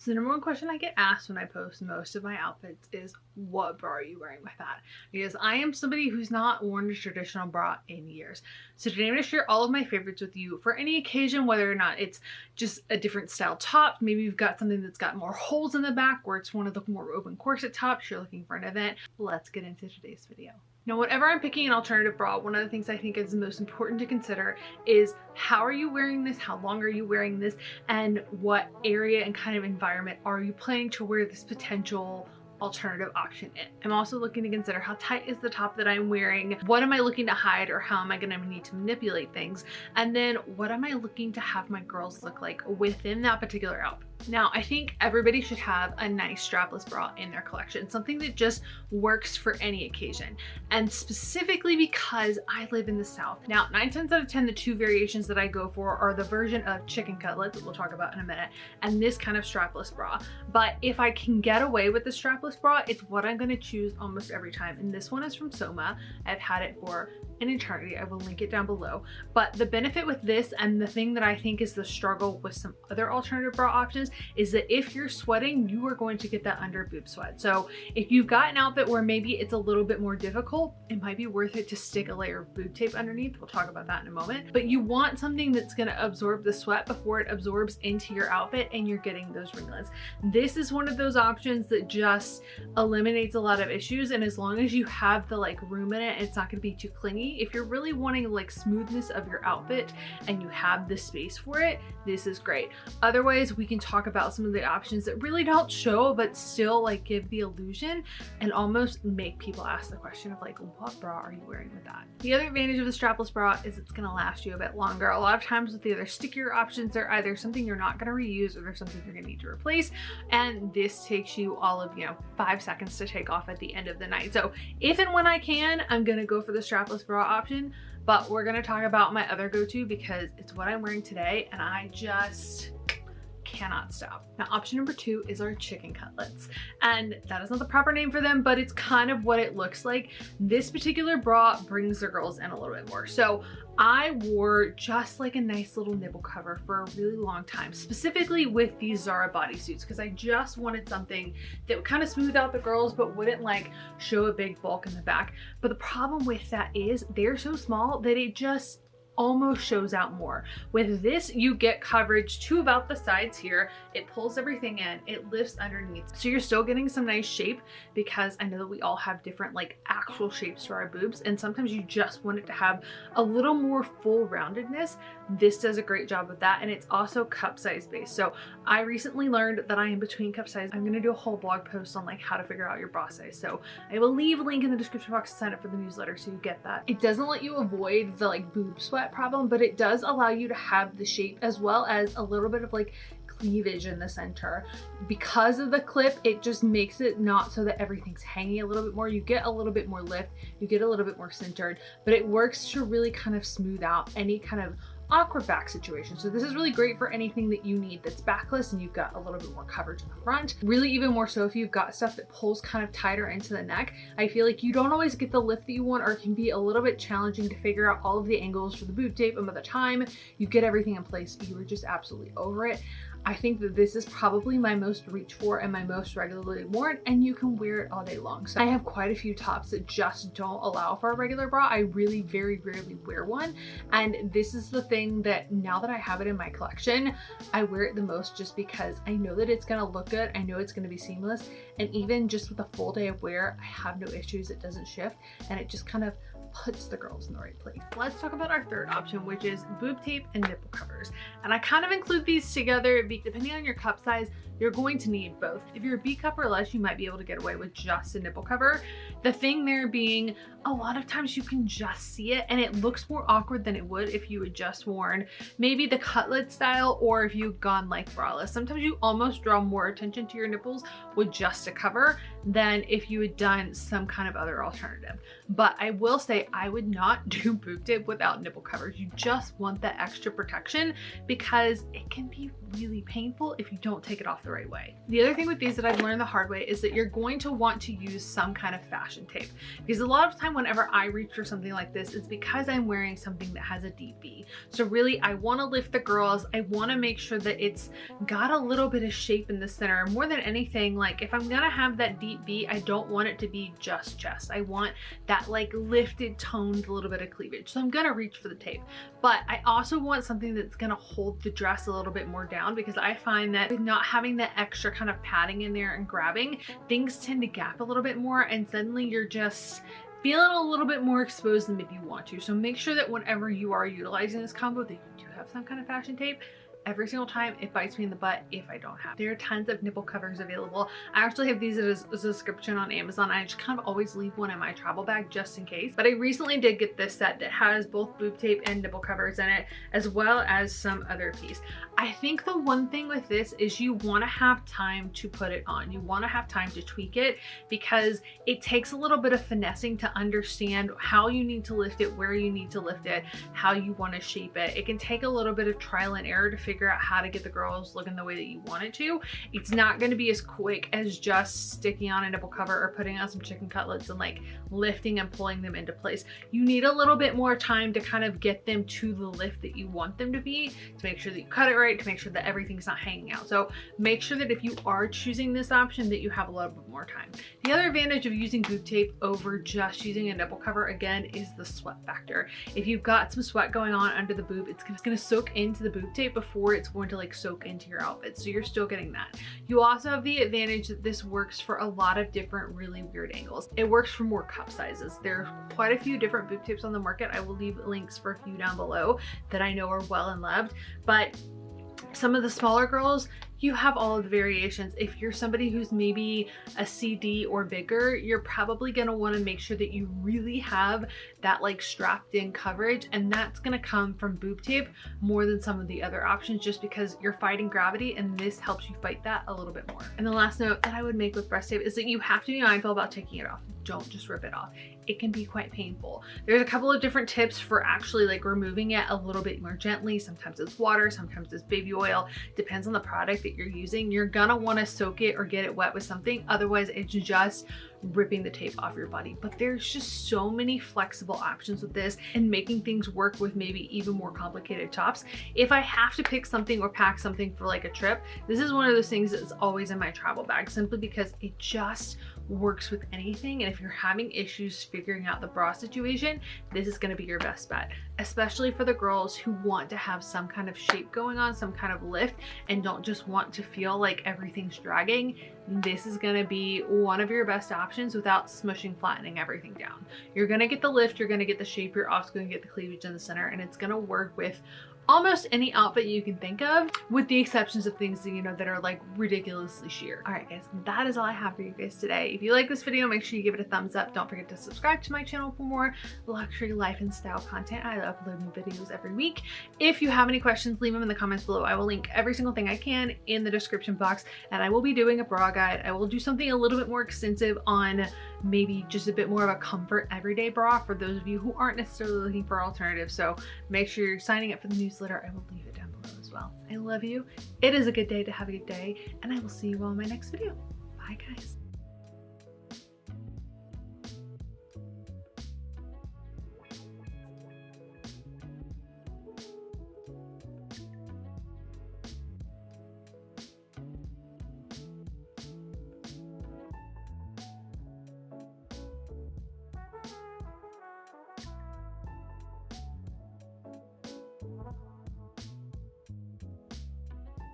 So the number one question I get asked when I post most of my outfits is, what bra are you wearing with that? Because I am somebody who's not worn a traditional bra in years. So today I'm going to share all of my favorites with you for any occasion, whether or not it's just a different style top. Maybe you've got something that's got more holes in the back, or it's one of the more open corset tops you're looking for an event. Let's get into today's video. Now, whenever I'm picking an alternative bra, one of the things I think is the most important to consider is how are you wearing this, how long are you wearing this, and what area and kind of environment are you planning to wear this potential alternative option in. I'm also looking to consider how tight is the top that I'm wearing, what am I looking to hide, or how am I going to need to manipulate things, and then what am I looking to have my girls look like within that particular outfit. Now, I think everybody should have a nice strapless bra in their collection, something that just works for any occasion. And specifically because I live in the South. Now, 9 times out of 10, the two variations that I go for are the version of chicken cutlet that we'll talk about in a minute, and this kind of strapless bra. But if I can get away with the strapless bra, it's what I'm going to choose almost every time. And this one is from Soma. I've had it for an eternity. I will link it down below. But the benefit with this, and the thing that I think is the struggle with some other alternative bra options, is that if you're sweating, you are going to get that under boob sweat. So if you've got an outfit where maybe it's a little bit more difficult, it might be worth it to stick a layer of boob tape underneath. We'll talk about that in a moment. But you want something that's going to absorb the sweat before it absorbs into your outfit and you're getting those ringlets. This is one of those options that just eliminates a lot of issues, and as long as you have the room in it, it's not going to be too clingy. If you're really wanting smoothness of your outfit and you have the space for it, this is great. Otherwise, we can talk about some of the options that really don't show but still give the illusion and almost make people ask the question of what bra are you wearing with that? The other advantage of the strapless bra is it's going to last you a bit longer. A lot of times with the other stickier options, they're either something you're not going to reuse or there's something you're going to need to replace, and this takes you all of 5 seconds to take off at the end of the night. So if and when I can, I'm going to go for the strapless bra option, but we're going to talk about my other go-to because it's what I'm wearing today and I just cannot stop. Now, option number 2 is our chicken cutlets, and that is not the proper name for them, but it's kind of what it looks like. This particular bra brings the girls in a little bit more. So I wore just a nice little nipple cover for a really long time, specifically with these Zara bodysuits, because I just wanted something that would kind of smooth out the girls but wouldn't show a big bulk in the back. But the problem with that is they're so small that it just almost shows out more. With this, you get coverage to about the sides here. It pulls everything in, it lifts underneath. So you're still getting some nice shape, because I know that we all have different actual shapes to our boobs, and sometimes you just want it to have a little more full roundedness. This does a great job with that, and it's also cup size based. So I recently learned that I am between cup size. I'm gonna do a whole blog post on how to figure out your bra size. So I will leave a link in the description box to sign up for the newsletter so you get that. It doesn't let you avoid the boob sweat problem, but it does allow you to have the shape as well as a little bit of cleavage in the center. Because of the clip, it just makes it not so that everything's hanging a little bit more. You get a little bit more lift, you get a little bit more centered, but it works to really kind of smooth out any kind of awkward back situation. So this is really great for anything that you need that's backless and you've got a little bit more coverage in the front. Really even more so if you've got stuff that pulls kind of tighter into the neck. I feel like you don't always get the lift that you want, or it can be a little bit challenging to figure out all of the angles for the boob tape, and by the time you get everything in place, you are just absolutely over it. I think that this is probably my most reach for and my most regularly worn, and you can wear it all day long. So I have quite a few tops that just don't allow for a regular bra. I really very rarely wear one, and this is the thing that now that I have it in my collection, I wear it the most just because I know that it's gonna look good, I know it's gonna be seamless, and even just with a full day of wear, I have no issues. It doesn't shift, and it just kind of puts the girls in the right place. Let's talk about our third option, which is boob tape and nipple covers. And I kind of include these together depending on your cup size. You're going to need both. If you're a B cup or less, you might be able to get away with just a nipple cover. The thing there being, a lot of times you can just see it and it looks more awkward than it would if you had just worn maybe the cutlet style, or if you've gone braless. Sometimes you almost draw more attention to your nipples with just a cover than if you had done some kind of other alternative. But I will say I would not do boob tape without nipple covers. You just want that extra protection because it can be really painful if you don't take it off the right way. The other thing with these that I've learned the hard way is that you're going to want to use some kind of fashion tape, because a lot of time whenever I reach for something like this, it's because I'm wearing something that has a deep V. So really I want to lift the girls. I want to make sure that it's got a little bit of shape in the center. More than anything, like if I'm gonna have that deep V, I don't want it to be just chest. I want that like lifted, toned, little bit of cleavage. So I'm gonna reach for the tape, but I also want something that's gonna hold the dress a little bit more down, because I find that with not having that extra kind of padding in there and grabbing, things tend to gap a little bit more and suddenly you're just feeling a little bit more exposed than maybe you want to. So make sure that whenever you are utilizing this combo that you do have some kind of fashion tape. Every single time it bites me in the butt if I don't have. There are tons of nipple covers available. I actually have these as a subscription on Amazon. I just kind of always leave one in my travel bag just in case. But I recently did get this set that has both boob tape and nipple covers in it, as well as some other piece. I think the one thing with this is you want to have time to put it on. You want to have time to tweak it, because it takes a little bit of finessing to understand how you need to lift it, where you need to lift it, how you want to shape it. It can take a little bit of trial and error to figure out how to get the girls looking the way that you want it to. It's not going to be as quick as just sticking on a nipple cover or putting on some chicken cutlets and like lifting and pulling them into place. You need a little bit more time to kind of get them to the lift that you want them to be, to make sure that you cut it right, to make sure that everything's not hanging out. So make sure that if you are choosing this option that you have a little bit more time. The other advantage of using boob tape over just using a nipple cover, again, is the sweat factor. If you've got some sweat going on under the boob, it's going to soak into the boob tape before it's going to like soak into your outfit. So you're still getting that. You also have the advantage that this works for a lot of different really weird angles. It works for more cup sizes. There are quite a few different boob tapes on the market. I will leave links for a few down below that I know are well and loved, but some of the smaller girls, you have all of the variations. If you're somebody who's maybe a CD or bigger, you're probably gonna wanna make sure that you really have that like strapped in coverage, and that's gonna come from boob tape more than some of the other options, just because you're fighting gravity and this helps you fight that a little bit more. And the last note that I would make with breast tape is that you have to be mindful about taking it off. Don't just rip it off. It can be quite painful. There's a couple of different tips for actually like removing it a little bit more gently. Sometimes it's water, sometimes it's baby oil, depends on the product that you're using. You're gonna wanna soak it or get it wet with something, otherwise it's just ripping the tape off your body. But there's just so many flexible options with this and making things work with maybe even more complicated tops. If I have to pick something or pack something for like a trip, this is one of those things that's always in my travel bag, simply because it just works with anything. And if you're having issues figuring out the bra situation, this is going to be your best bet, especially for the girls who want to have some kind of shape going on, some kind of lift, and don't just want to feel like everything's dragging. This is going to be one of your best options without smushing, flattening everything down. You're going to get the lift, you're going to get the shape, you're also going to get the cleavage in the center, and it's going to work with almost any outfit you can think of, with the exceptions of things that, you know, that are like ridiculously sheer. All right guys, that is all I have for you guys today. If you like this video, make sure you give it a thumbs up. Don't forget to subscribe to my channel for more luxury life and style content. I upload new videos every week. If you have any questions, leave them in the comments below. I will link every single thing I can in the description box, and I will be doing a bra guide. I will do something a little bit more extensive on maybe just a bit more of a comfort everyday bra for those of you who aren't necessarily looking for alternatives. So make sure you're signing up for the newsletter. I will leave it down below as well. I love you. It is a good day to have a good day, and I will see you all in my next video. Bye guys.